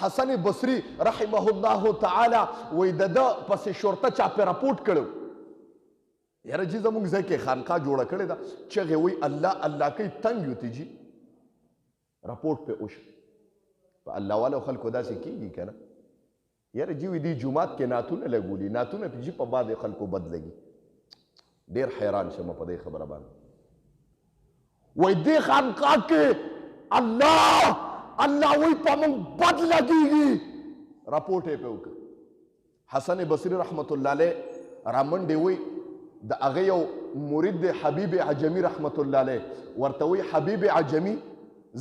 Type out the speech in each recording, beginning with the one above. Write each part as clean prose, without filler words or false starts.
حسن بصری رحمه الله تعالی وای د ده پسې شرطه چا پې راپورټ کړو یاره جي زموږ ځای کې خانقاه جوړه کړې ده چغې وایي الله الله کوي تنګ یو ته جي راپورټ پې وشو په الله والو خلکو داسې کېږي که نه یاره جي وي دې جومات کې نعتونه لګولي نعتونه پې جي په بعضې خلکو بد لګي ډېر حیران شم په دې خبره باندې وای دې خانقاه کې الله الله وای په موږ بد لګېږي راپورټ یې پې وکړ حسن بصري رحمت الله علیه رامنډې وای د هغه یو مرید دی حبیب عجمی رحمت الله علیه ورته وایي حبیب عجمی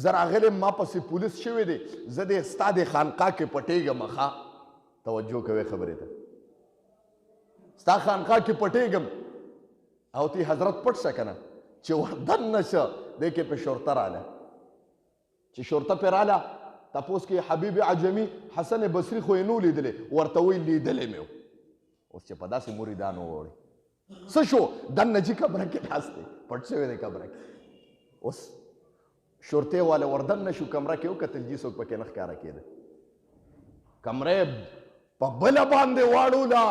زه راغلی ما پسې پولیس شوی دی زه دې ستا د خانقاه کې پټېږم ښه توجه کوئ خبرې ته ستا خانقاه کې پټېږم او تی حضرت پټ شه که نه چې ور دننه شه دې کې پې شرطه راله چې شرطه پې راله تپوس کې حبیب عجمی حسن بصري خو یې نو لیدلی ورته وایي لیدلی مې و اوس چې په داسې مریدانو ووړي څه شو دننه چې کمره کې ناست دی پټ شوی دی کمره کې اوس شرطې والا ور دننه شو کمره کې وکتل جي څوک پکې نه ښکاره کېده کمره په بله باندې واړوله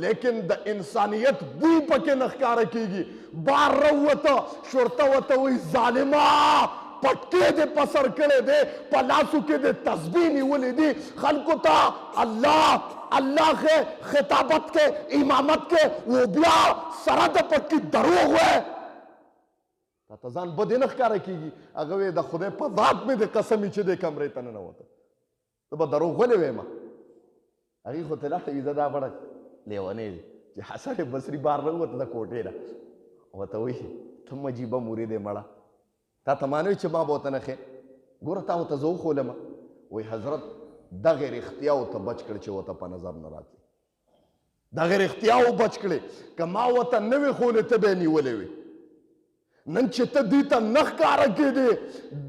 لیکن د انسانیت بوی پکې نه ښکاره کېږي بار راووته شرطه ورته وایي ظالمه پټکې دې په سر کړی دی په لاسو کې دې تسبیح نیولې دي خلکو ته الله الله کې خطابت کې امامت کې و بیا سره د پټکي دروغ وی تا ځان بد نه ښکاره کېږي هغه وی د خدای په ذات مې د قسم چې دې کمرې ته ننوته ته به دروغ ولې ویم هغې خو ته لاته وي زه دا بړه لیونی دی چې حسن بصري بار راووته د کوټې نه ورته وایي ته مجیبه مرید یې مړه تا ته مانوي چې ما به ورته نښې ګوره تا ورته زه وښولم وایي حضرت دغې رښتیاو ته بچ کړه چې ورته په نظر نه راتلې دغې رښتیاو بچ کړې که ما ورته نه وې ښولې ته به یې نیولې وې نن چې ته دې ته نه ښکاره کېدې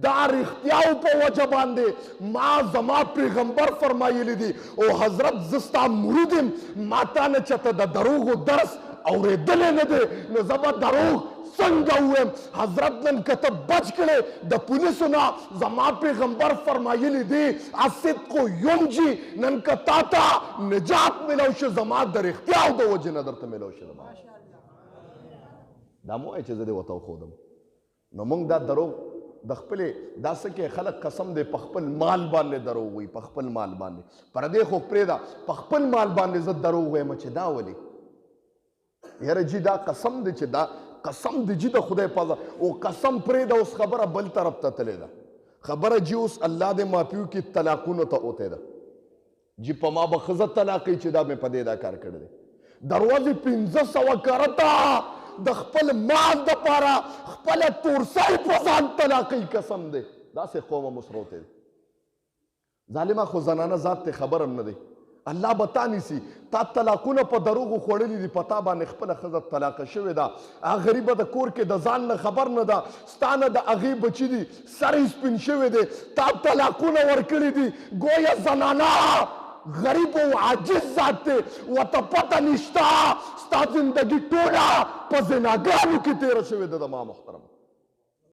دا رښتیاو په وجه باندې ما زما پیغمبر فرمایلی دي او حضرت زه ستا مرید یم ما تا نه چېرته د دروغو درس اورېدلی نه دی نو زه به دروغ څنګه ووایم حضرت نن که ته بچ کړې د پولیسو نه زما پیغمبر فرمایلی دي الصدق ینجي نن که تا ته نجات میلو شي زما د رښتیاو د وجې نه درته میلو شي دا مو وایي چې زه دې ورته وښودم نو موږ دا دروغ د خپلې دا څه کې خلک قسم دی په خپل مال باندې دروغ وایي په خپل مال باندې پردې خو پرېږده په خپل مال باندې زه دروغ وایم چې دا ولې یاره جي دا قسم دی چې دا قسم دی جي د خدای پازه او قسم پرېږده اوس خبره بل طرف ته تلې ده خبره جي اوس الله دې ماپیو کې طلاقونو ته اوتی ده جي په ما به ښځه طلاقوي چې دا مې په دې دا کار کړی دی دروازې 500 کرته د خپل مال دپاره خپله تورسۍ په ځان طلاقوي قسم دی داسې قومه مسروتی دی ظالمه خو زنانه ذات ته خبر هم نه دی الله به تا نیسي تا طلاقونه په دروغو خوړلي دي په تا باندې خپله ښځه طلاقه شوې ده هغه غریبه د کور کې د ځان نه خبر نه ده ستا نه د هغې بچي دي سر یې سپین شوی دی تا طلاقونه ورکړي دي ګویا زنانه غریب او عاجز ذات دی ورته پته نشته ستا زندګي ټوله په زناګانو کې تېره شوې ده د ما محترم